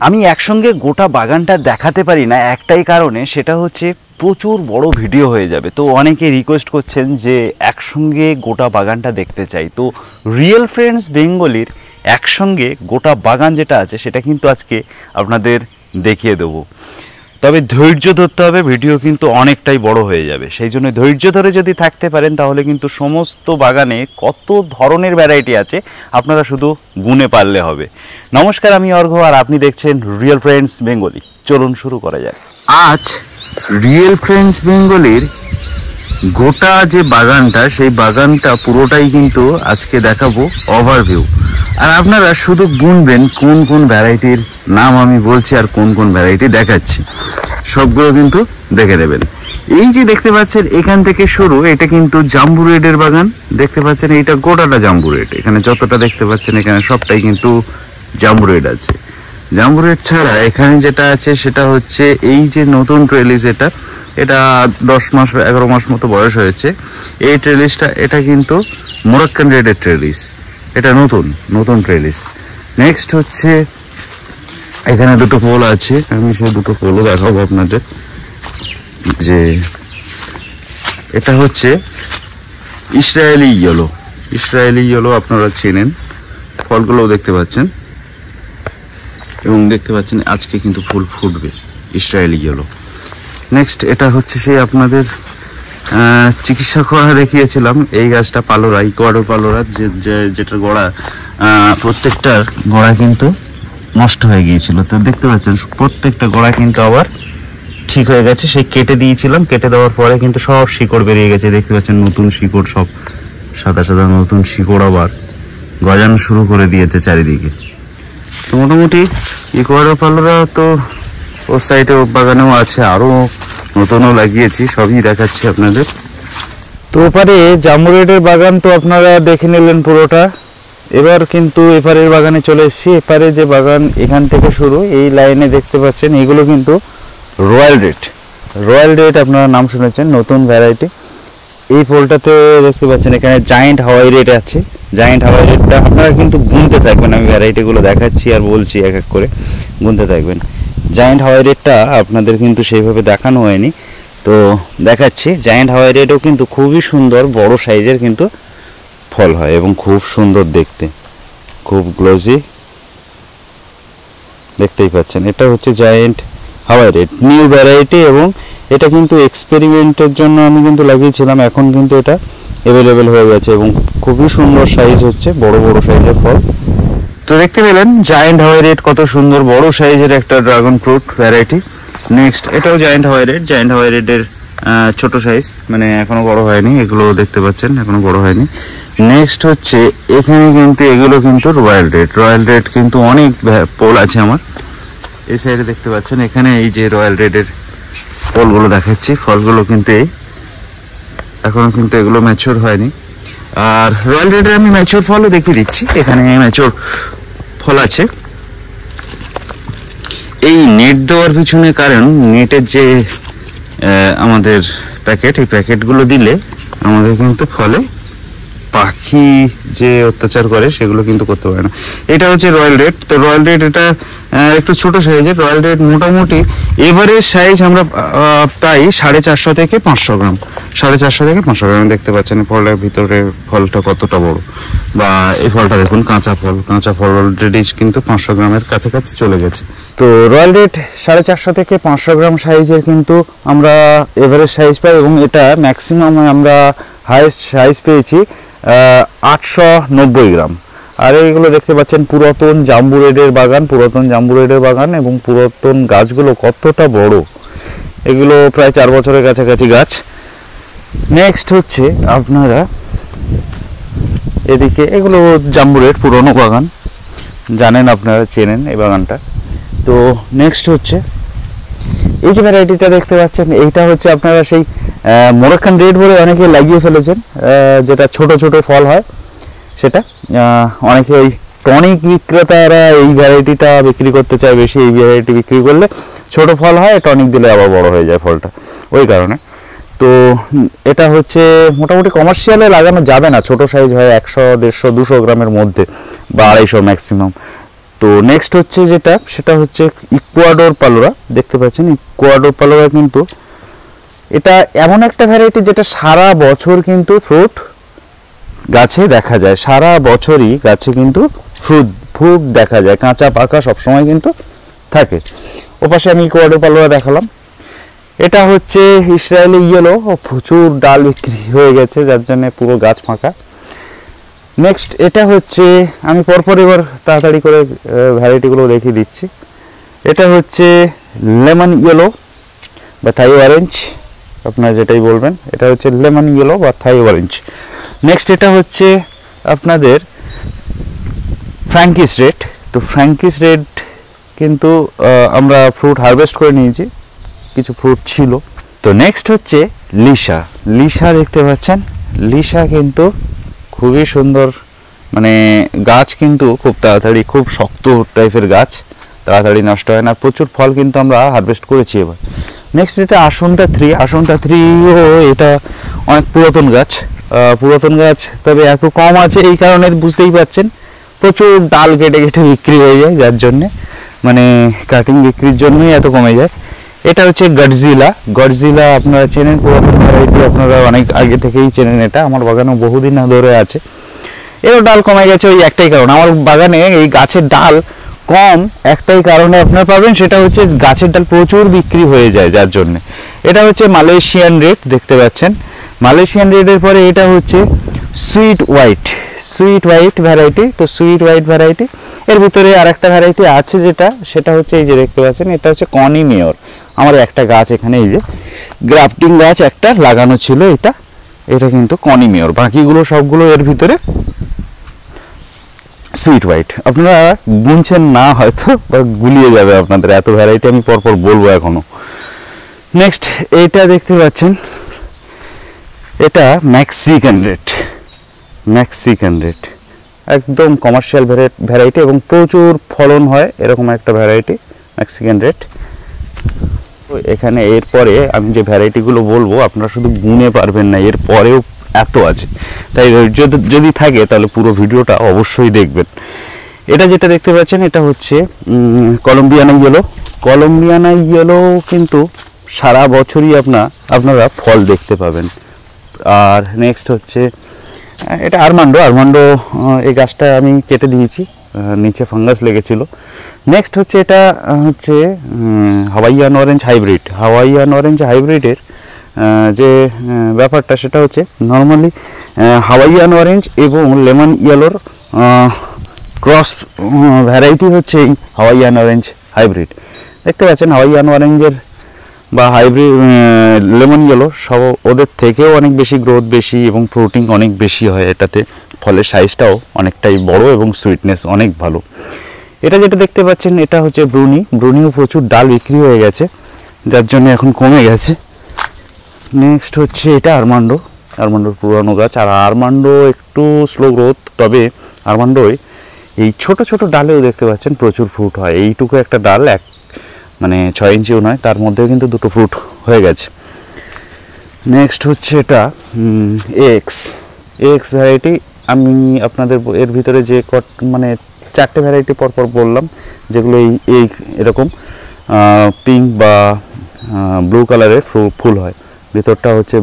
আমি একসঙ্গে গোটা বাগানটা দেখাতে পারি না একটাই কারণে, সেটা হচ্ছে প্রচুর বড় ভিডিও হয়ে যাবে। তো অনেকে রিকোয়েস্ট করছেন যে একসঙ্গে গোটা বাগানটা দেখতে চাই। তো রিয়েল ফ্রেন্ডস বেঙ্গলির একসঙ্গে গোটা বাগান যেটা আছে সেটা কিন্তু আজকে আপনাদের দেখিয়ে দেবো। তবে ধৈর্য ধরতে হবে, ভিডিও কিন্তু অনেকটাই বড় হয়ে যাবে। সেই জন্য ধৈর্য ধরে যদি থাকতে পারেন তাহলে কিন্তু সমস্ত বাগানে কত ধরনের ভ্যারাইটি আছে আপনারা শুধু গুনে পারলে হবে। নমস্কার, আমি অর্ঘ আর আপনি দেখছেন রিয়েল ফ্রেন্ডস বেঙ্গলি। চলুন শুরু করা যাক। আজ রিয়েল ফ্রেন্ডস বেঙ্গলির গোটা যে বাগানটা, সেই বাগানটা পুরোটাই কিন্তু আজকে দেখাবো ওভারভিউ। আর আপনারা শুধু গুনবেন কোন কোন ভ্যারাইটির নাম আমি বলছি আর কোন কোন ভ্যারাইটি দেখাচ্ছি, সবগুলো কিন্তু দেখে নেবেন। এই যে দেখতে পাচ্ছেন এখান থেকে শুরু, এটা কিন্তু জাম্বু রেডের বাগান। দেখতে পাচ্ছেন এইটা গোটাটা জাম্বু রেড, এখানে যতটা দেখতে পাচ্ছেন এখানে সবটাই কিন্তু জাম্বু রেড আছে। জাম্বু রেড ছাড়া এখানে যেটা আছে সেটা হচ্ছে এই যে নতুন ট্রেলিস, এটা 10 মাস 11 মাস মতো বয়স হয়েছে। এই ট্রেলিসটা এটা কিন্তু মোরাক্কান রেডের ট্রেলিস, এটা নতুন ট্রেলিস। নেক্সট হচ্ছে এখানে দুটো পোল আছে, আমি সেই দুটো পোলও দেখাবো আপনাদের। যে এটা হচ্ছে ইসরায়েলি ইয়েলো, আপনারা চেনেন। ফলগুলোও দেখতে পাচ্ছেন এবং দেখতে পাচ্ছেন আজকে কিন্তু ফুল ফুটবে, ইসরায়েলি ইয়েলো। নেক্সট এটা হচ্ছে সেই আপনাদের চিকিৎসা করা দেখিয়েছিলাম, এই গাছটা পালোরা, ইকুয়াডর পালোরা, যেটার গোড়া প্রত্যেকটার গোড়া কিন্তু নষ্ট হয়ে গিয়েছিল। তো দেখতে পাচ্ছেন প্রত্যেকটা গোড়া কিন্তু আবার ঠিক হয়ে গেছে। সেই কেটে দিয়েছিলাম, কেটে দেওয়ার পরে কিন্তু সব শিকড় বেরিয়ে গেছে। দেখতে পাচ্ছেন নতুন শিকড়, সব সাদা সাদা নতুন শিকড় আবার গজানো শুরু করে দিয়েছে চারিদিকে। তো মোটামুটি ইকুয়াডর পালোরা তো ওর সাইডে বাগানেও আছে, আরো নতুনও লাগিয়েছি, সবই দেখাচ্ছি আপনাদের। তো ওপারে জাম্বু রেডের বাগান তো আপনারা দেখে নিলেন পুরোটা। এবার কিন্তু এপারের বাগানে চলে এসেছি। এপারে যে বাগান এখান থেকে শুরু, এই লাইনে দেখতে পাচ্ছেন এগুলো কিন্তু রয়্যাল রেড, আপনারা নাম শুনেছেন, নতুন ভ্যারাইটি। এই ফলটাতে দেখতে পাচ্ছেন এখানে জায়েন্ট হাওয়াই রেড আছে। জায়েন্ট হাওয়াই রেডটা আপনারা কিন্তু গুনতে থাকবেন, আমি ভ্যারাইটিগুলো দেখাচ্ছি আর বলছি এক এক করে, গুনতে থাকবেন। জায়েন্ট হাওয়াই রেডটা আপনাদের কিন্তু সেইভাবে দেখানো হয়নি, তো দেখাচ্ছি। জায়েন্ট হাওয়াই রেডও কিন্তু খুবই সুন্দর, বড় সাইজের কিন্তু ফল হয় এবং খুব সুন্দর দেখতে, খুব গ্লোজি, দেখতেই পাচ্ছেন। এটা হচ্ছে জায়েন্ট হাওয়াই রেড, নিউ ভ্যারাইটি, এবং এটা কিন্তু এক্সপেরিমেন্টের জন্য আমি কিন্তু লাগিয়েছিলাম। এখন কিন্তু এটা অ্যাভেলেবেল হয়ে গেছে এবং খুবই সুন্দর সাইজ হচ্ছে, বড় সাইজের ফল। তো দেখতে পেলেন জায়েন্ট হাওয়াই রেড কত সুন্দর বড় সাইজের একটা ড্রাগন ফ্রুট ভ্যারাইটি। নেক্সট এটাও জায়েন্ট হাওয়াই রেডের ছোট সাইজ, মানে এখনো বড় হয়নি, এগুলো দেখতে পাচ্ছেন এখনো বড় হয়নি। নেক্সট হচ্ছে এখানে কিন্তু এগুলো কিন্তু রয়্যাল রেড কিন্তু অনেক পোল আছে আমার এই সাইডে, দেখতে পাচ্ছেন এখানে এই যে রয়্যাল রেডের ফলগুলো দেখাচ্ছি। ফলগুলো কিন্তু এখনো কিন্তু এগুলো ম্যাচিওর হয়নি। আর রয়্যাল রেডের আমি ম্যাচিওর ফলও দেখিয়ে দিচ্ছি, এখানে ম্যাচিওর ফল আছে। এই নেট দেওয়ার পিছনে কারণ, নেটের যে আমাদের প্যাকেট, এই প্যাকেটগুলো দিলে আমাদের কিন্তু ফলে পাখি যে অত্যাচার করে সেগুলো কিন্তু করতে পারে না। এটা হচ্ছে রয়্যাল রেড। তো রয়্যাল রেড এটা একটু ছোট সাইজের। রয়্যাল রেড মোটামুটি এভারেজ সাইজ আমরা পাই 450 থেকে 500 গ্রাম, 450 থেকে 500 গ্রাম। দেখতে পাচ্ছেন ফলটার ভিতরে ফলটা কতটা বড়, বা এই ফলটা দেখুন কাঁচা ফল অলরেডি কিন্তু 500 গ্রামের কাছাকাছি চলে গেছে। তো রয়্যাল রেড 450 থেকে 500 গ্রাম সাইজের কিন্তু আমরা এভারেজ সাইজ পাই, এবং এটা ম্যাক্সিমাম আমরা হাইয়েস্ট সাইজ পেয়েছি 890 গ্রাম। আর এইগুলো দেখতে পাচ্ছেন পুরাতন জাম্বু রেডের বাগান, এবং পুরাতন গাছগুলো কতটা বড়, এগুলো প্রায় 4 বছরের কাছাকাছি গাছ। নেক্সট হচ্ছে আপনারা এদিকে, এগুলো জাম্বু রেড পুরনো বাগান, জানেন আপনারা, চেনেন এই বাগানটা। তো নেক্সট হচ্ছে এই যে ভ্যারাইটিটা দেখতে পাচ্ছেন, এইটা হচ্ছে আপনারা সেই মোরাক্কান রেড বলে অনেকে লাগিয়ে ফেলেছেন, যেটা ছোট ফল হয় সেটা। অনেকে ওই টনিক বিক্রেতারা এই ভ্যারাইটিটা বিক্রি করতে চায় বেশি, এই ভ্যারাইটি বিক্রি করলে ছোট ফল হয়, টনিক দিলে আবার বড় হয়ে যায় ফলটা, ওই কারণে। তো এটা হচ্ছে মোটামুটি কমার্শিয়ালে লাগানো যাবে না, ছোট সাইজ হয় 100, 150, 200 গ্রামের মধ্যে, বা 250 ম্যাক্সিমাম। তো নেক্সট হচ্ছে যেটা, সেটা হচ্ছে ইকুয়াডোর পালোরা। দেখতে পাচ্ছেন ইকুয়াডোর পালোরা কিন্তু এটা এমন একটা ভ্যারাইটি যেটা সারা বছর কিন্তু ফ্রুট গাছে দেখা যায়, সারা বছরই গাছে কিন্তু ফ্রুট দেখা যায়, কাঁচা পাকা সবসময় কিন্তু থাকে। ওপাশে আমি ইকুয়াডোর পালোরা দেখালাম। এটা হচ্ছে ইসরায়েলি ইয়েলো, প্রচুর ডাল বিক্রি হয়ে গেছে যার জন্য পুরো গাছ ফাঁকা। নেক্সট এটা হচ্ছে, আমি পরপর এবার তাড়াতাড়ি করে ভ্যারাইটিগুলো দেখিয়ে দিচ্ছি। এটা হচ্ছে লেমন ইয়েলো বা থাই অরেঞ্জ, আপনারা যেটাই বলবেন, এটা হচ্ছে লেমন ইয়েলো বা থাই অরেঞ্জ। নেক্সট এটা হচ্ছে আপনাদের ফ্র্যাঙ্কিস রেড। তো ফ্র্যাঙ্কিস রেড কিন্তু আমরা ফ্রুট হারভেস্ট করে নিয়েছি, কিছু ফ্রুট ছিল। তো নেক্সট হচ্ছে লিসা দেখতে পাচ্ছেন, লিসা কিন্তু খুবই সুন্দর, মানে গাছ কিন্তু খুব তাড়াতাড়ি, খুব শক্ত টাইপের গাছ, তাড়াতাড়ি নষ্ট হয় না, প্রচুর ফল কিন্তু আমরা হারভেস্ট করেছি এবার। নেক্সট এটা আসন্তা থ্রিও, এটা অনেক পুরাতন গাছ, তবে এত কম আছে এই কারণে বুঝতেই পারছেন, প্রচুর ডাল কেটে বিক্রি হয়ে যায়, যার জন্যে মানে কাটিং বিক্রির জন্যই এত কমে যায়। এটা হচ্ছে গডজিলা, আপনারা চেনেন, পুরাতন ভ্যারাইটি, আপনারা অনেক আগে থেকেই চেনেন, এটা আমার বাগানে বহুদিন ধরে আছে। এরও ডাল কমে গেছে ওই একটাই কারণ, আমার বাগানে এই গাছের ডাল কম একটাই কারণে আপনারা পাবেন, সেটা হচ্ছে গাছের ডাল প্রচুর বিক্রি হয়ে যায় যার জন্য। এটা হচ্ছে মালয়েশিয়ান রেড, দেখতে পাচ্ছেন মালয়েশিয়ান রেডের পরে এটা হচ্ছে সুইট হোয়াইট ভ্যারাইটি। তো সুইট হোয়াইট ভ্যারাইটি এর ভিতরে আর একটা ভ্যারাইটি আছে সেটা হচ্ছে এই যে দেখতে পাচ্ছেন, এটা হচ্ছে কনি মেয়র। আমার একটা গাছ এখানে এই যে গ্রাফটিং গাছ একটা লাগানো ছিল, এটা কিন্তু কনি মেয়র, বাকিগুলো সবগুলো এর ভিতরে সুইট হোয়াইট। আপনারা গুনছেন না হয়তো, বা গুলিয়ে যাবে আপনাদের, এত ভ্যারাইটি আমি পরপর বলবো এখনো। নেক্সট এইটা দেখতে পাচ্ছেন, এটা মেক্সিকান রেড, একদম কমার্শিয়াল ভ্যারাইটি এবং প্রচুর ফলন হয় এরকম একটা ভ্যারাইটি মেক্সিকান রেড। এখানে এরপরে আমি যে ভ্যারাইটিগুলো বলবো আপনারা শুধু গুনে পারবেন না, এর পরেও এত আছে, তাই যদি থাকে তাহলে পুরো ভিডিওটা অবশ্যই দেখবেন। এটা যেটা দেখতে পাচ্ছেন, এটা হচ্ছে কলম্বিয়ানা ইয়েলো কিন্তু সারা বছরই আপনারা ফল দেখতে পাবেন। আর নেক্সট হচ্ছে এটা আরমান্ডো, এই গাছটা আমি কেটে দিয়েছি, নিচে ফাঙ্গাস লেগেছিল। নেক্সট হচ্ছে এটা হচ্ছে হাওয়াইয়ান অরেঞ্জ হাইব্রিডের যে ব্যাপারটা, সেটা হচ্ছে নর্মালি হাওয়াইয়ান অরেঞ্জ এবং লেমন ইয়েলোর ক্রস ভ্যারাইটি হচ্ছে এই হাওয়াইয়ান অরেঞ্জ হাইব্রিড। দেখতে পাচ্ছেন হাওয়াইয়ান অরেঞ্জের বা হাইব্রিড লেমন ইয়েলো সব ওদের থেকেও অনেক বেশি গ্রোথ বেশি এবং ফ্রুটিং অনেক বেশি হয় এটাতে, ফলের সাইজটাও অনেকটাই বড় এবং সুইটনেস অনেক ভালো। এটা যেটা দেখতে পাচ্ছেন, এটা হচ্ছে ব্রুনিও প্রচুর ডাল বিক্রি হয়ে গেছে, যার জন্য এখন কমে গেছে। নেক্সট হচ্ছে এটা আরমান্ডোর পুরানো গাছ, আর আরমান্ডো একটু স্লো গ্রোথ, তবে আরমান্ডোয় এই ছোট ছোট ডালেও দেখতে পাচ্ছেন প্রচুর ফ্রুট হয়। এইটুকু একটা ডাল, মানে 6 ইঞ্চিও নয়, তার মধ্যেও কিন্তু দুটো ফ্রুট হয়ে গেছে। নেক্সট হচ্ছে এটা এক্স ভ্যারাইটি। আমি আপনাদের এর ভিতরে যে মানে 4টে ভ্যারাইটি পরপর বললাম, যেগুলো এই এরকম পিঙ্ক বা ব্লু কালারের ফুল হয়, ভিতরটা হচ্ছে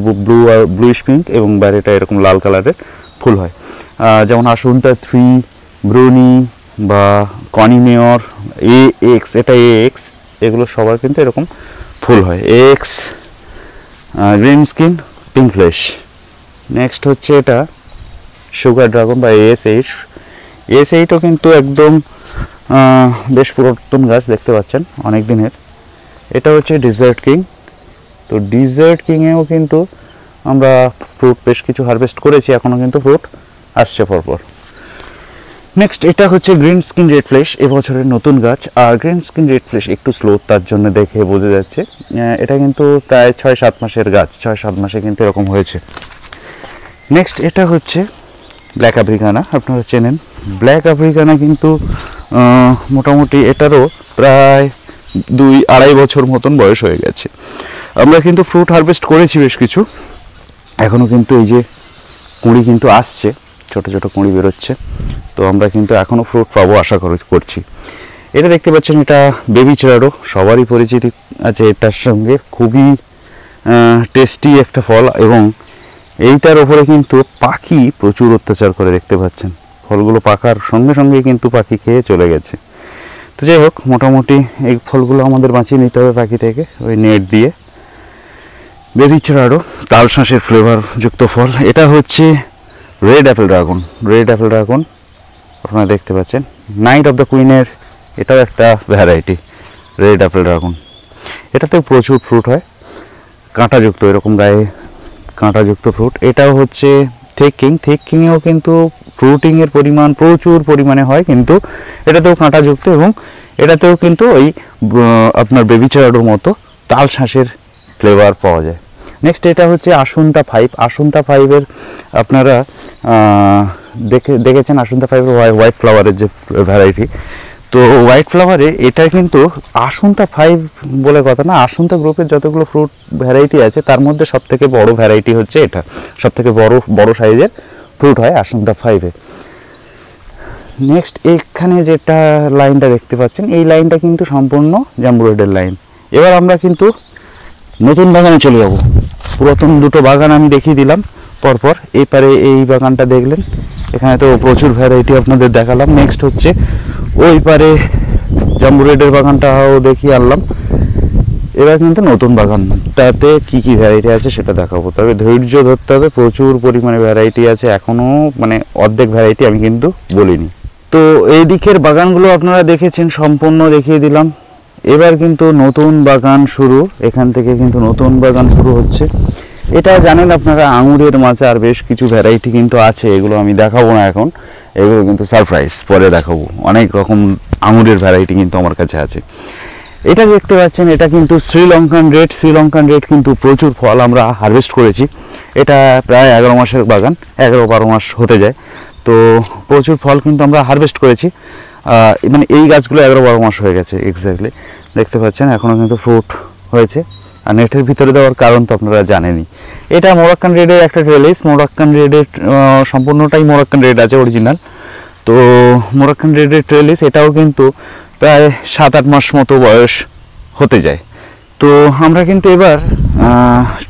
ব্লুইশ পিঙ্ক এবং বাইরেটা এরকম লাল কালারের ফুল হয়। যেমন আসন্তা থ্রি, ব্রুনি বা কনি মেয়র, এটা এক্স, এগুলো সবার কিন্তু এরকম ফুল হয়। X, green skin, pink flash. Next হচ্ছে এটা সুগার ড্রাগন বা এস8ও কিন্তু একদম বেশ পুরাতন গাছ, দেখতে পাচ্ছেন অনেক দিনের। এটা হচ্ছে ডিজার্ট কিং। তো ডিজার্ট কিংয়েও কিন্তু আমরা ফ্রুট বেশ কিছু হারভেস্ট করেছি, এখনও কিন্তু ফ্রুট আসছে পরপর। নেক্সট এটা হচ্ছে গ্রিন স্কিন রেড ফ্লেশ, এবছরের নতুন গাছ। আর গ্রিন স্কিন রেড ফ্লেশ একটু স্লো, তার জন্য দেখে বোঝা যাচ্ছে। এটা কিন্তু প্রায় 6-7 মাসের গাছ, 6-7 মাসে কিন্তু এরকম হয়েছে। নেক্সট এটা হচ্ছে ব্ল্যাক আফ্রিকানা, আপনারা চেনেন ব্ল্যাক আফ্রিকানা, কিন্তু মোটামুটি এটারও প্রায় 2-2.5 বছর মতন বয়স হয়ে গেছে। আমরা কিন্তু ফ্রুট হারভেস্ট করেছি বেশ কিছু, এখনও কিন্তু এই যে কুঁড়ি কিন্তু আসছে, ছোট ছোট কুঁড়ি বেরোচ্ছে, তো আমরা কিন্তু এখনও ফ্রুট পাবো আশা করছি। এটা দেখতে পাচ্ছেন, এটা বেবি চেরাডো, সবারই পরিচিতি আছে এটার সঙ্গে। খুবই টেস্টি একটা ফল, এবং এইটার ওপরে কিন্তু পাখি প্রচুর অত্যাচার করে, দেখতে পাচ্ছেন ফলগুলো পাকার সঙ্গে সঙ্গে কিন্তু পাখি খেয়ে চলে গেছে। তো যাই হোক, মোটামুটি এই ফলগুলো আমাদের বাঁচিয়ে নিতে হবে পাখি থেকে ওই নেট দিয়ে। বেবি চেরাডো তালশাঁসের ফ্লেভার যুক্ত ফল। এটা হচ্ছে red Apple dragon. Red Apple dragon আপনারা দেখতে পাচ্ছেন, নাইট অফ দ্য কুইনের এটাও একটা ভ্যারাইটি রেড অ্যাপেল ড্রাগন। এটাতেও প্রচুর ফ্রুট হয়, কাঁটাযুক্ত, এরকম গায়ে কাঁটাযুক্ত ফ্রুট। এটাও হচ্ছে থিক কিং। থিক কিংয়েও কিন্তু ফ্রুটিংয়ের পরিমাণ প্রচুর পরিমাণে হয়, কিন্তু এটাতেও কাঁটাযুক্ত, এবং এটাতেও কিন্তু ওই আপনার বেবি চেরাডোর মতো তালশাঁসের ফ্লেভার পাওয়া যায়। নেক্সট এটা হচ্ছে আসুন্তা 5। আসুন্তা 5-এর আপনারা দেখেছেন, আসুন্তা 5-এর হোয়াইট ফ্লাওয়ারের যে ভ্যারাইটি। তো হোয়াইট ফ্লাওয়ারে এটা কিন্তু আসুন্তা 5 বলে কথা না, আসুন্তা গ্রুপের যতগুলো ফ্রুট ভ্যারাইটি আছে তার মধ্যে সবথেকে বড় ভ্যারাইটি হচ্ছে এটা। সবথেকে বড় সাইজের ফ্রুট হয় আসুন্তা 5-এ। নেক্সট এখানে যেটা লাইনটা দেখতে পাচ্ছেন, এই লাইনটা কিন্তু সম্পূর্ণ জাম্বু রেডের লাইন। এবার আমরা কিন্তু নতুন বাগানে চলে যাব। পুরাতন দুটো বাগান আমি দেখিয়ে দিলাম পরপর। এপারে এই বাগানটা দেখলেন, এখানে তো প্রচুর ভ্যারাইটি আপনাদের দেখালাম। নেক্সট হচ্ছে ওই পারে জাম্বু রেডের বাগানটাও দেখিয়ে আনলাম। এবার কিন্তু নতুন বাগানটাতে কি কি ভ্যারাইটি আছে সেটা দেখাবো। তবে ধৈর্য ধরতে হবে, প্রচুর পরিমাণে ভ্যারাইটি আছে এখনও, মানে অর্ধেক ভ্যারাইটি আমি কিন্তু বলিনি। তো এই দিকের বাগানগুলো আপনারা দেখেছেন, সম্পূর্ণ দেখিয়ে দিলাম। এবার কিন্তু নতুন বাগান শুরু, এখান থেকে কিন্তু নতুন বাগান শুরু হচ্ছে। এটা জানেন আপনারা, আঙুরের মাচা আর বেশ কিছু ভ্যারাইটি কিন্তু আছে, এগুলো আমি দেখাবো না এখন, এগুলো কিন্তু সারপ্রাইজ, পরে দেখাবো। অনেক রকম আঙুরের ভ্যারাইটি কিন্তু আমার কাছে আছে। এটা দেখতে পাচ্ছেন, এটা কিন্তু শ্রীলঙ্কান রেড। শ্রীলঙ্কান রেড কিন্তু প্রচুর ফল আমরা হারভেস্ট করেছি। এটা প্রায় 11 মাসের বাগান, 11-12 মাস হতে যায়। তো প্রচুর ফল কিন্তু আমরা হারভেস্ট করেছি, মানে এই গাছগুলো 11-12 মাস হয়ে গেছে এক্স্যাক্টলি। দেখতে পাচ্ছেন এখনও কিন্তু ফ্রুট হয়েছে, আর নেটের ভিতরে দেওয়ার কারণ তো আপনারা জানেনই। এটা মোরাক্কান রেডের একটা ট্রেলিস। মোরাক্কান রেডের সম্পূর্ণটাই মোরাক্কান রেড আছে অরিজিনাল। তো মোরাক্কান রেডের ট্রেলিস, এটাও কিন্তু প্রায় 7-8 মাস মতো বয়স হতে যায়। তো আমরা কিন্তু এবার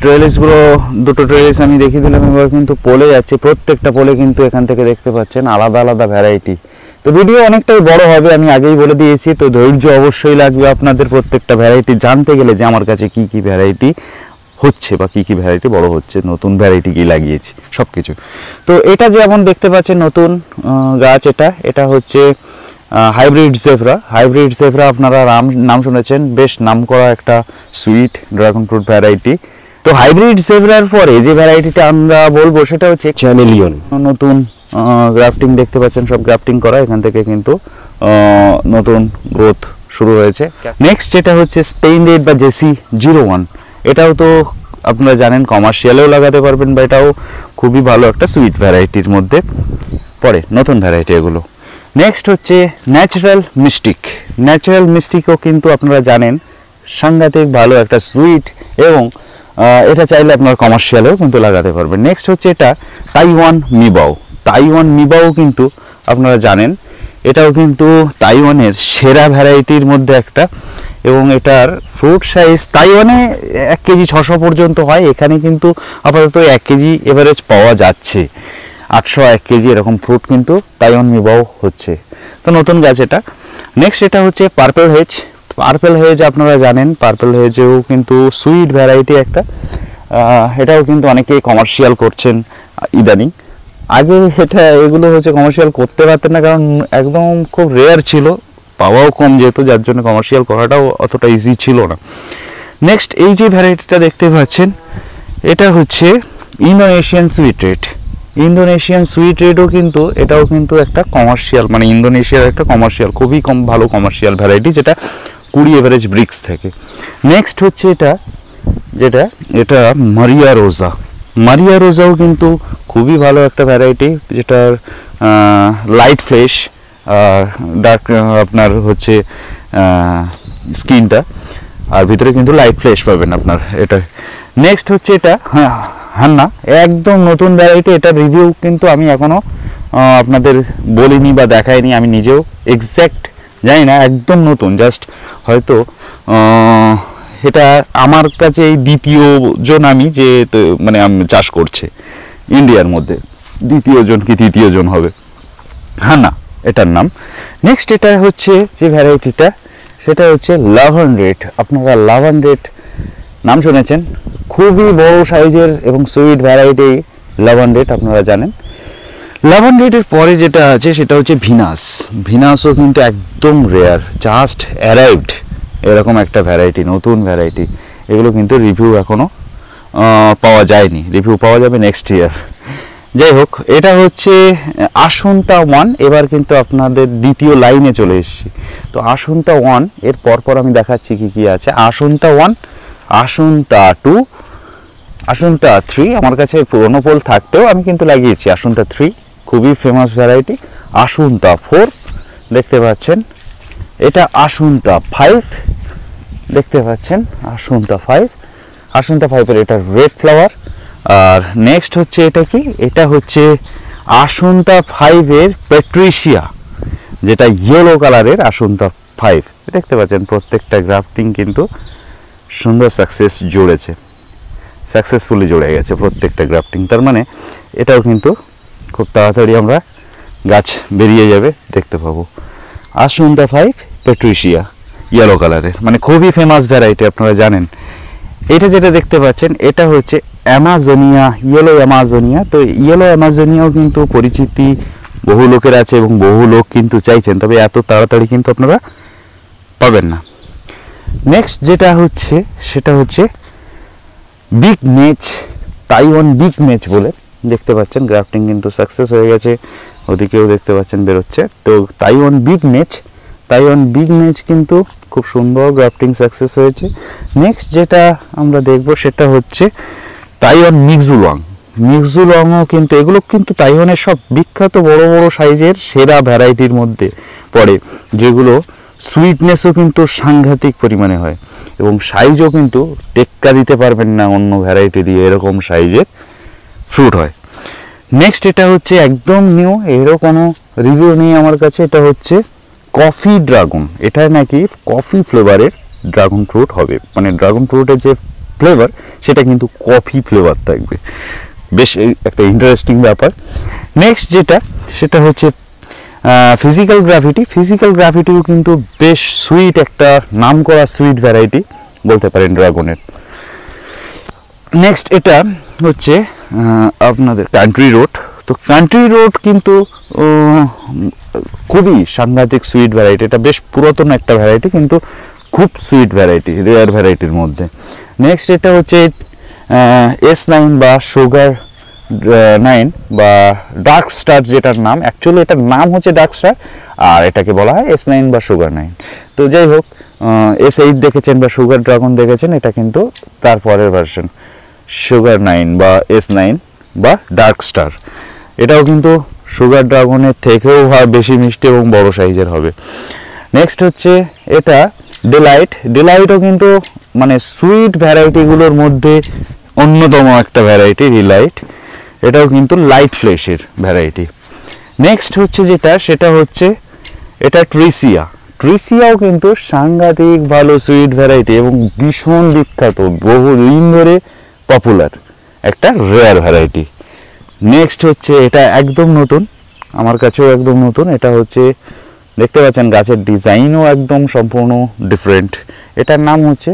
ট্রেলিসগুলো, দুটো ট্রেলিস আমি দেখিয়ে দিলাম, এবার কিন্তু পোলে যাচ্ছে। প্রত্যেকটা পোলে কিন্তু এখান থেকে দেখতে পাচ্ছেন আলাদা আলাদা ভ্যারাইটি। তো ভিডিও অনেকটাই বড় হবে, আমি আগেই বলে দিয়েছি। তো ধৈর্য অবশ্যই লাগবে আপনাদের প্রত্যেকটা ভ্যারাইটি জানতে গেলে, যে আমার কাছে কি কি ভ্যারাইটি হচ্ছে বা কি কি ভ্যারাইটি বড় হচ্ছে, নতুন ভ্যারাইটি কি লাগিয়েছি সব কিছু। তো এটা যেমন দেখতে পাচ্ছেন নতুন গাছ, এটা হচ্ছে হাইব্রিড জেভরা। হাইব্রিড জেভরা আপনারা নাম শুনেছেন, বেশ নাম করা একটা সুইট ড্রাগন ফ্রুট ভ্যারাইটি। তো হাইব্রিড জেভরার পরে যে ভ্যারাইটিটা আমরা বলবো সেটা হচ্ছে চ্যামেলিয়ন। নতুন গ্রাফটিং দেখতে পাচ্ছেন, সব গ্রাফটিং করা, এখান থেকে কিন্তু নতুন গ্রোথ শুরু হয়েছে। নেক্সট যেটা হচ্ছে স্পেন রেড বা JC01। এটাও তো আপনারা জানেন কমার্শিয়ালেও লাগাতে পারবেন, বা এটাও খুবই ভালো একটা সুইট ভ্যারাইটির মধ্যে পড়ে, নতুন ভ্যারাইটি এগুলো। নেক্সট হচ্ছে ন্যাচারাল মিস্টিক। ন্যাচারাল মিস্টিকও কিন্তু আপনারা জানেন সাংঘাতিক ভালো একটা সুইট, এবং এটা চাইলে আপনারা কমার্শিয়ালেও কিন্তু লাগাতে পারবেন। নেক্সট হচ্ছে এটা তাইওয়ান মিবাও। তাইওয়ান মিবাও কিন্তু আপনারা জানেন, এটাও কিন্তু তাইওয়ানের সেরা ভ্যারাইটির মধ্যে একটা, এবং এটার ফ্রুট সাইজ তাইওয়ানে 1 কেজি 600 পর্যন্ত হয়, এখানে কিন্তু আপাতত 1 কেজি এভারেজ পাওয়া যাচ্ছে। 800-1 কেজি এরকম ফ্রুট কিন্তু তাইওয়ান মিবাও হচ্ছে। তো নতুন গাছ এটা। নেক্সট এটা হচ্ছে পার্পল হেজ। পার্পল হেজ আপনারা জানেন, পার্পল হেজেও কিন্তু সুইট ভ্যারাইটি একটা, এটাও কিন্তু অনেকেই কমার্শিয়াল করছেন ইদানিং। আগে এগুলো হচ্ছে কমার্শিয়াল করতে পারতেন না, কারণ একদম খুব রেয়ার ছিল, পাওয়াও কম যেত, যার জন্য কমার্শিয়াল করাটাও অতটা ইজি ছিল না। নেক্সট এই যে ভ্যারাইটিটা দেখতে পাচ্ছেন, এটা হচ্ছে Indonesian sweet red. Indonesian sweet রেডও কিন্তু, এটাও কিন্তু একটা কমার্শিয়াল, মানে ইন্দোনেশিয়ার একটা কমার্শিয়াল, খুবই ভালো কমার্শিয়াল ভ্যারাইটি, যেটা 20 এভারেজ ব্রিক্স থেকে। নেক্সট হচ্ছে এটা মারিয়া রোজা। মারিয়া রোজাও কিন্তু খুবই ভালো একটা ভ্যারাইটি, যেটার লাইট ফ্লেশ আর ডার্ক আপনার হচ্ছে স্কিনটা, আর ভিতরে কিন্তু লাইট ফ্লেশ পাবেন আপনার এটা। নেক্সট হচ্ছে এটা হান্না, একদম নতুন ভ্যারাইটি। এটা রিভিউ কিন্তু আমি এখনও আপনাদের বলিনি বা দেখাইনি, আমি নিজেও এক্স্যাক্ট জানি না, একদম নতুন, জাস্ট হয়তো এটা আমার কাছে এই দ্বিতীয় জন আমি যে মানে আমি চাষ করছে ইন্ডিয়ার মধ্যে, দ্বিতীয় জন কি তৃতীয় জন হবে, হ্যাঁ না এটার নাম। নেক্সট এটা হচ্ছে যে ভ্যারাইটিটা সেটা হচ্ছে লাভ অ্যান্ড রেড। আপনারা লাভ অ্যান্ড রেড নাম শুনেছেন, খুবই বড় সাইজের এবং sweet variety love and red, আপনারা জানেন। লাভ অ্যান্ড রেডের পরে যেটা আছে সেটা হচ্ছে ভিনাস। ভিনাসও কিন্তু একদম রেয়ার, জাস্ট অ্যারাইভড এরকম একটা ভ্যারাইটি, নতুন ভ্যারাইটি। এগুলো কিন্তু রিভিউ এখনও পাওয়া যায়নি, রিভিউ পাওয়া যাবে নেক্সট ইয়ার। যাই হোক, এটা হচ্ছে আসন্তা ওয়ান। এবার কিন্তু আপনাদের দ্বিতীয় লাইনে চলে এসেছি। তো আসন্তা ওয়ান এর পরপর আমি দেখাচ্ছি কি কি আছে। আসন্তা ওয়ান, আসন্তা টু, আসন্তা থ্রি। আমার কাছে পুরোনো পোল থাকতেও আমি কিন্তু লাগিয়েছি আসন্তা থ্রি, খুবই ফেমাস ভ্যারাইটি। আসন্তা ফোর দেখতে পাচ্ছেন, এটা আসন্তা ফাইভ দেখতে পাচ্ছেন, আসন্তা ফাইভ। আসন্তা ফাইভের এটা রেড ফ্লাওয়ার। আর নেক্সট হচ্ছে এটা কি, এটা হচ্ছে আসন্তা ফাইভের পেট্রিশিয়া, যেটা ইয়েলো কালারের আসন্তা ফাইভ। দেখতে পাচ্ছেন প্রত্যেকটা গ্রাফটিং কিন্তু সুন্দর সাকসেসফুলি জুড়ে গেছে প্রত্যেকটা গ্রাফটিং। তার মানে এটাও কিন্তু খুব তাড়াতাড়ি আমরা গাছ বেরিয়ে যাবে, দেখতে পাবো। আসন্তা ফাইভ পেট্রিশিয়া ইয়েলো কালারের, মানে খুবই ফেমাস ভ্যারাইটি, আপনারা জানেন। এটা যেটা দেখতে পাচ্ছেন এটা হচ্ছে অ্যামাজোনিয়া, ইয়েলো অ্যামাজোনিয়া। তো ইয়েলো অ্যামাজোনিয়াও কিন্তু পরিচিতি বহু লোকের আছে এবং বহু লোক কিন্তু চাইছেন, তবে এত তাড়াতাড়ি কিন্তু আপনারা পাবেন না। নেক্সট যেটা হচ্ছে সেটা হচ্ছে big Mech, Taiwan big Mech বলে। দেখতে পাচ্ছেন গ্রাফটিং কিন্তু সাকসেস হয়ে গেছে, ওদিকেও দেখতে পাচ্ছেন বেরোচ্ছে। তো তাইওয়ান বিগ মেচ কিন্তু খুব সুন্দর গ্রাফটিং সাকসেস হয়েছে। নেক্সট যেটা আমরা দেখব সেটা হচ্ছে তাইওয়ান মিক্সুলংও কিন্তু, এগুলো কিন্তু তাইওয়ানের সব বিখ্যাত বড় বড় সাইজের সেরা ভ্যারাইটির মধ্যে পড়ে, যেগুলো সুইটনেসও কিন্তু সাংঘাতিক পরিমাণে হয় এবং সাইজও কিন্তু টেক্কা দিতে পারবেন না অন্য ভ্যারাইটি দিয়ে, এরকম সাইজের ফ্রুট হয়। নেক্সট এটা হচ্ছে একদম নিউ, এরও কোনো রিভিউ নেই আমার কাছে। এটা হচ্ছে কফি ড্রাগন। এটা নাকি কফি ফ্লেভারের ড্রাগন ফ্রুট হবে, মানে ড্রাগন ফ্রুটের যে ফ্লেভার সেটা কিন্তু কফি ফ্লেভার থাকবে, বেশ একটা ইন্টারেস্টিং ব্যাপার। নেক্সট যেটা সেটা হচ্ছে ফিজিক্যাল গ্রাভিটিও কিন্তু বেশ সুইট, একটা নাম করা সুইট ভ্যারাইটি বলতে পারেন ড্রাগনের। নেক্সট এটা হচ্ছে আপনাদের কান্ট্রি রোড। তো কান্ট্রি রোড কিন্তু খুবই সাংঘাতিক সুইট ভ্যারাইটি, এটা বেশ পুরাতন একটা ভ্যারাইটি কিন্তু খুব সুইট ভ্যারাইটি, রেয়ার ভ্যারাইটির মধ্যে। নেক্সট এটা হচ্ছে S9 বা সুগার 9 বা ডার্ক স্টার, যেটার নাম অ্যাকচুয়ালি এটার নাম হচ্ছে ডার্ক স্টার আর এটাকে বলা হয় S9 বা সুগার 9। তো যাই হোক, S8 দেখেছেন বা সুগার ড্রাগন দেখেছেন, এটা কিন্তু তারপরের ভার্সন সুগার 9 বা S9 বা ডার্ক স্টার। এটাও কিন্তু সুগার ড্রাগনের থেকেও বেশি মিষ্টি এবং বড় সাইজের হবে। নেক্সট হচ্ছে এটা ডিলাইটও কিন্তু মানে সুইট ভ্যারাইটিগুলোর মধ্যে অন্যতম একটা ভ্যারাইটি ডিলাইট, এটাও কিন্তু লাইট ফ্লেশের ভ্যারাইটি। নেক্সট হচ্ছে যেটা সেটা হচ্ছে এটা ট্রিসিয়াও কিন্তু সাংঘাতিক ভালো সুইট ভ্যারাইটি এবং ভীষণ বিখ্যাত, বহুদিন ধরে পপুলার একটা রেয়ার ভ্যারাইটি। নেক্সট হচ্ছে এটা একদম নতুন, আমার কাছেও একদম নতুন। এটা হচ্ছে দেখতে পাচ্ছেন গাছের ডিজাইনও একদম সম্পূর্ণ ডিফারেন্ট। এটার নাম হচ্ছে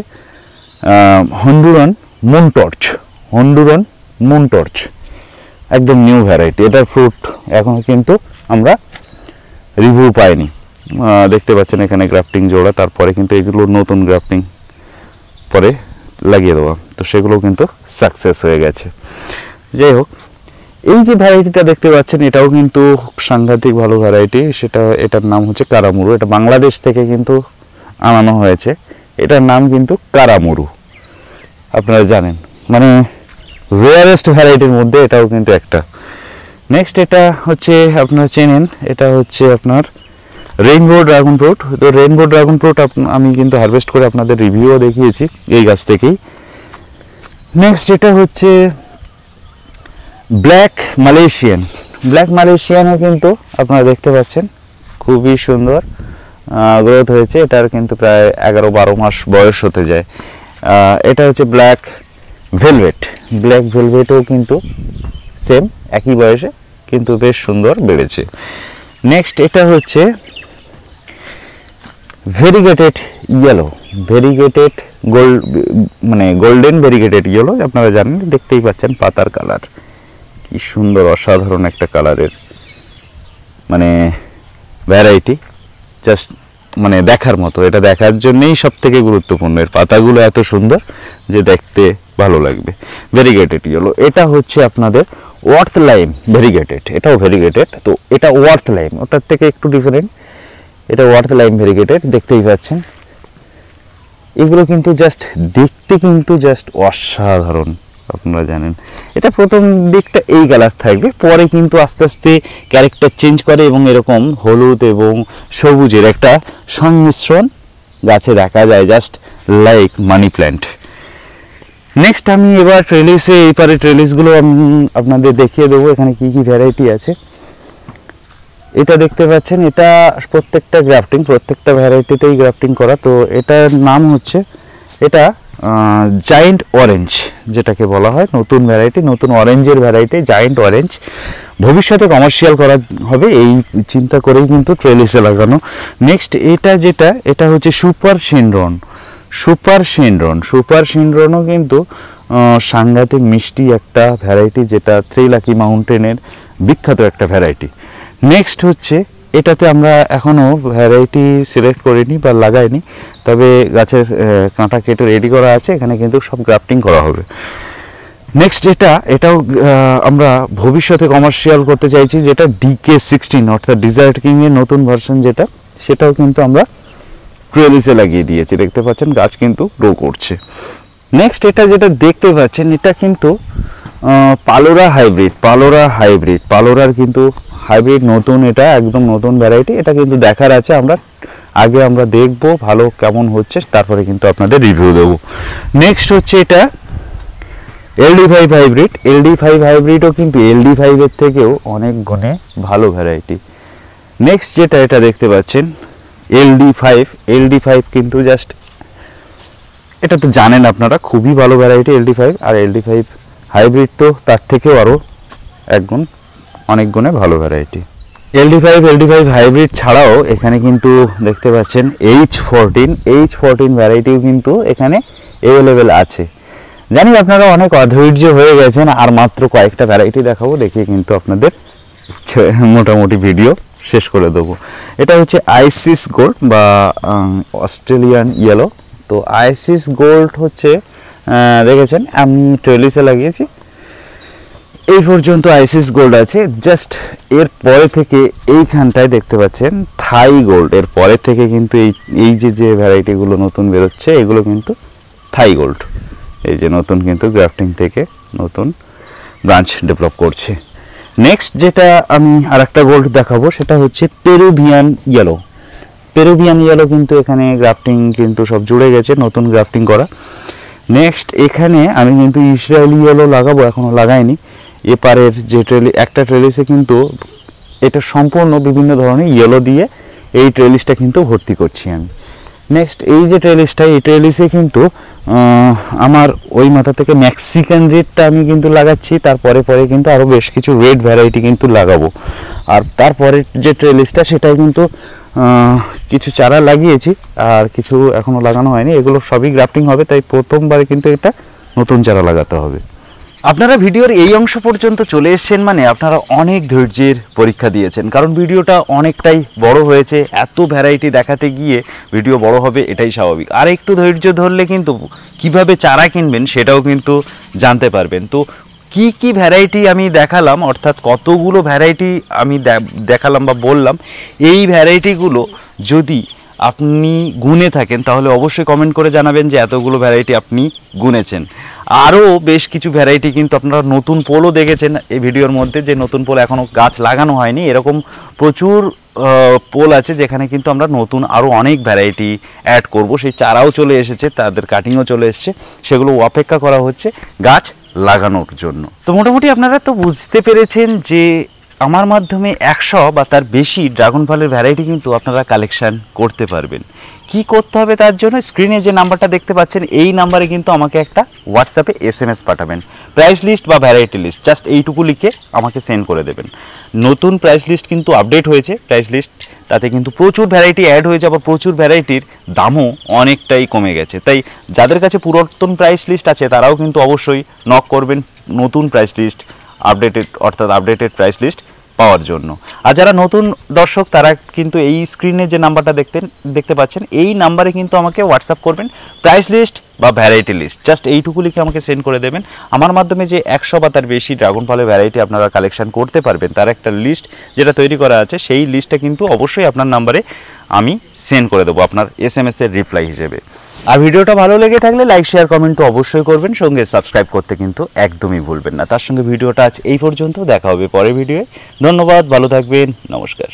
হন্ডুরান মুন টর্চ, একদম নিউ ভ্যারাইটি। এটার ফ্রুট এখন কিন্তু আমরা রিভিউ পাইনি, দেখতে পাচ্ছেন এখানে গ্রাফটিং জোড়া, তারপরে কিন্তু এগুলো নতুন গ্রাফটিং পরে লাগিয়ে দেওয়া, তো সেগুলো কিন্তু সাকসেস হয়ে গেছে। যাই হোক, এই যে ভ্যারাইটিটা দেখতে পাচ্ছেন এটাও কিন্তু সাংঘাতিক ভালো ভ্যারাইটি, এটার নাম হচ্ছে কারামুরু। এটা বাংলাদেশ থেকে কিন্তু আনানো হয়েছে, এটার নাম কিন্তু কারামুরু, আপনারা জানেন, মানে রেয়ারেস্ট ভ্যারাইটির মধ্যে এটাও কিন্তু একটা। নেক্সট এটা হচ্ছে আপনারা চেনেন, এটা হচ্ছে আপনার রেইনবো ড্রাগন ফ্রুট। তো রেইনবো ড্রাগন ফ্রুট আমি কিন্তু হারভেস্ট করে আপনাদের রিভিউও দেখিয়েছি এই গাছ থেকেই। নেক্সট এটা হচ্ছে ব্ল্যাক মালয়েশিয়ানও কিন্তু আপনারা দেখতে পাচ্ছেন খুবই সুন্দর, গ্রোথ হয়েছে, এটার কিন্তু প্রায় 11-12 মাস বয়স হতে যায়। এটা হচ্ছে ব্ল্যাক ভেলভেটও কিন্তু সেম একই বয়সে কিন্তু বেশ সুন্দর বেড়েছে। নেক্সট এটা হচ্ছে variegated yellow, golden variegated yellow. আপনারা জানেন, দেখতেই পাচ্ছেন পাতার কালার কি সুন্দর, অসাধারণ একটা কালারের ভ্যারাইটি, জাস্ট দেখার মতো। এটা দেখার জন্যই সব থেকে গুরুত্বপূর্ণ, এর পাতাগুলো এত সুন্দর যে দেখতে ভালো লাগবে। ভেরিগেটেড ইয়েলো, এটা হচ্ছে আপনাদের ওয়ার্থ লাইম ভেরিগেটেড, এটাও ভেরিগেটেড। তো এটা ওয়ার্থ লাইম, ওটার থেকে একটু ডিফারেন্ট। এটা ওয়ার্থ লাইম ভেরিগেটেড, দেখতেই পাচ্ছেন। এগুলো কিন্তু দেখতে কিন্তু অসাধারণ। আপনারা জানেন এটা প্রথম দিকটা এই কালার থাকবে, পরে কিন্তু আস্তে আস্তে ক্যারেক্টার চেঞ্জ করে এবং এরকম হলুদ এবং সবুজের একটা সংমিশ্রণ গাছে দেখা যায়, just like money plant. Next আমি এবার এইপারে ট্রেলিসগুলো আপনাদের দেখিয়ে দেবো, এখানে কি কি ভ্যারাইটি আছে। এটা দেখতে পাচ্ছেন, এটা প্রত্যেকটা গ্রাফটিং, প্রত্যেকটা ভ্যারাইটিতেই গ্রাফটিং করা। তো এটার নাম হচ্ছে, এটা জায়েন্ট অরেঞ্জ যেটাকে বলা হয়, নতুন ভ্যারাইটি, নতুন অরেঞ্জের ভ্যারাইটি জায়েন্ট অরেঞ্জ। ভবিষ্যতে কমার্শিয়াল করা হবে এই চিন্তা করেই কিন্তু ট্রেলিসে লাগানো। নেক্সট এটা হচ্ছে সুপার সিনড্রনও কিন্তু সাংঘাতিক মিষ্টি একটা ভ্যারাইটি, যেটা থ্রিলাকি মাউন্টেনের বিখ্যাত একটা ভ্যারাইটি। নেক্সট হচ্ছে, এটাতে আমরা এখনও ভ্যারাইটি সিলেক্ট করিনি বা লাগাইনি, তবে গাছের কাঁটা কেটে রেডি করা আছে, এখানে কিন্তু সব গ্রাফটিং করা হবে। নেক্সট এটাও আমরা ভবিষ্যতে কমার্শিয়াল করতে চাইছি, যেটা DK16 অর্থাৎ ডিজার্ট কিংয়ের নতুন ভার্সন যেটা, সেটাও কিন্তু আমরা ট্রেলিসে লাগিয়ে দিয়েছি। দেখতে পাচ্ছেন গাছ কিন্তু গ্রো করছে। নেক্সট যেটা দেখতে পাচ্ছেন, এটা কিন্তু পালোরা পালোরার কিন্তু হাইব্রিড নতুন, এটা একদম নতুন ভ্যারাইটি। এটা কিন্তু দেখার আছে, আমরা দেখবো ভালো কেমন হচ্ছে, তারপরে কিন্তু আপনাদের রিভিউ দেবো। নেক্সট হচ্ছে এটা LD5 হাইব্রিডও কিন্তু LD5 এর থেকেও অনেক গুণে ভালো ভ্যারাইটি। নেক্সট এটা দেখতে পাচ্ছেন LD5 কিন্তু জাস্ট, এটা তো জানেন আপনারা, খুবই ভালো ভ্যারাইটি LD5। আর LD5 হাইব্রিড তো তার থেকেও আরও অনেক গুণে ভালো ভ্যারাইটি। LD5 হাইব্রিড ছাড়াও এখানে কিন্তু দেখতে পাচ্ছেন H14 ভ্যারাইটিও কিন্তু এখানে অ্যাভেলেবেল আছে। জানি আপনারা অনেক অধৈর্য হয়ে গেছেন, আর মাত্র কয়েকটা ভ্যারাইটি দেখাবো, দেখিয়ে কিন্তু আপনাদের মোটামুটি ভিডিও শেষ করে দেবো। এটা হচ্ছে আইসিস গোল্ড বা অস্ট্রেলিয়ান ইয়েলো। তো আইসিস গোল্ড হচ্ছে, দেখেছেন আমি ট্রেলিসে লাগিয়েছি, এই পর্যন্ত আইসিস গোল্ড আছে। জাস্ট এর পরে থেকে এইখানটায় দেখতে পাচ্ছেন থাই গোল্ড, এর পরে থেকে কিন্তু এই যে ভ্যারাইটিগুলো নতুন বেরোচ্ছে, এগুলো কিন্তু থাই গোল্ড। এই যে নতুন কিন্তু গ্রাফটিং থেকে নতুন ব্রাঞ্চ ডেভেলপ করছে। নেক্সট যেটা আমি আরেকটা গোল্ড দেখাবো, সেটা হচ্ছে পেরুভিয়ান ইয়েলো কিন্তু এখানে গ্রাফটিং কিন্তু সব জুড়ে গেছে, নতুন গ্রাফটিং করা। নেক্সট এখানে আমি কিন্তু ইসরায়েলি ইয়েলো লাগাবো, এখনও লাগাইনি। এপারের যে একটা ট্রেলিসে কিন্তু এটা সম্পূর্ণ বিভিন্ন ধরনের ইয়েলো দিয়ে এই ট্রেলিসটা কিন্তু ভর্তি করছি আমি। নেক্সট এই যে ট্রেলিসটা, এই ট্রেলিসে কিন্তু আমার ওই মাথা থেকে মেক্সিকান রেডটা আমি কিন্তু লাগাচ্ছি, তারপরে কিন্তু আরও বেশ কিছু রেড ভ্যারাইটি কিন্তু লাগাবো। আর তারপরে যে ট্রেলিসটা, সেটাই কিন্তু কিছু চারা লাগিয়েছি, আর কিছু এখনও লাগানো হয়নি, এগুলো সবই গ্রাফটিং হবে, তাই প্রথমবারে কিন্তু এটা নতুন চারা লাগাতে হবে। আপনারা ভিডিওর এই অংশ পর্যন্ত চলে এসেছেন মানে আপনারা অনেক ধৈর্যের পরীক্ষা দিয়েছেন, কারণ ভিডিওটা অনেকটাই বড় হয়েছে। এত ভ্যারাইটি দেখাতে গিয়ে ভিডিও বড় হবে, এটাই স্বাভাবিক। আর একটু ধৈর্য ধরলে কিন্তু কিভাবে চারা কিনবেন সেটাও কিন্তু জানতে পারবেন। তো কি কি ভ্যারাইটি আমি দেখালাম, অর্থাৎ কতগুলো ভ্যারাইটি আমি দেখালাম বা বললাম, এই ভ্যারাইটিগুলো যদি আপনি গুনে থাকেন তাহলে অবশ্যই কমেন্ট করে জানাবেন যে এতগুলো ভ্যারাইটি আপনি গুনেছেন। আরও বেশ কিছু ভ্যারাইটি কিন্তু আপনারা নতুন পোলও দেখেছেন এই ভিডিওর মধ্যে, যে নতুন পোল এখনও গাছ লাগানো হয়নি, এরকম প্রচুর পোল আছে যেখানে কিন্তু আমরা নতুন আরও অনেক ভ্যারাইটি অ্যাড করব। সেই চারাও চলে এসেছে, তাদের কাটিংও চলে এসেছে, সেগুলো অপেক্ষা করা হচ্ছে গাছ লাগানোর জন্য। তো মোটামুটি আপনারা তো বুঝতে পেরেছেন যে আমার মাধ্যমে 100 বা তার বেশি ড্রাগন ফলের ভ্যারাইটি কিন্তু আপনারা কালেকশান করতে পারবেন। কি করতে হবে তার জন্য, স্ক্রিনে যে নাম্বারটা দেখতে পাচ্ছেন এই নাম্বারে কিন্তু আমাকে একটা হোয়াটসঅ্যাপে SMS পাঠাবেন, প্রাইস লিস্ট বা ভ্যারাইটি লিস্ট জাস্ট এইটুকু লিখে আমাকে সেন্ড করে দেবেন। নতুন প্রাইস লিস্ট কিন্তু আপডেট হয়েছে, প্রাইস লিস্ট তাতে কিন্তু প্রচুর ভ্যারাইটি অ্যাড হয়েছে, আবার প্রচুর ভ্যারাইটির দামও অনেকটাই কমে গেছে। তাই যাদের কাছে পুরাতন প্রাইস লিস্ট আছে তারাও কিন্তু অবশ্যই নক করবেন নতুন price list updated price list পাওয়ার জন্য। আর যারা নতুন দর্শক তারা কিন্তু এই স্ক্রিনে যে নাম্বারটা দেখতে পাচ্ছেন এই নাম্বারে কিন্তু আমাকে হোয়াটসঅ্যাপ করবেন, প্রাইস লিস্ট বা ভ্যারাইটি লিস্ট জাস্ট এইটুকু লিখে আমাকে সেন্ড করে দেবেন। আমার মাধ্যমে যে 100 বা তার বেশি ড্রাগন ফলের ভ্যারাইটি আপনারা কালেকশন করতে পারবেন তার একটা লিস্ট যেটা তৈরি করা আছে, সেই লিস্টটা কিন্তু অবশ্যই আপনার নাম্বারে আমি সেন্ড করে দেবো আপনার SMS এর রিপ্লাই হিসেবে। আর ভিডিওটা ভালো লেগে থাকলে লাইক শেয়ার কমেন্ট তো অবশ্যই করবেন, সঙ্গে সাবস্ক্রাইব করতে কিন্তু একদমই ভুলবেন না। তার সঙ্গে ভিডিওটা আজ এই পর্যন্ত, দেখা হবে পরের ভিডিওয়ে। ধন্যবাদ, ভালো থাকবেন, নমস্কার।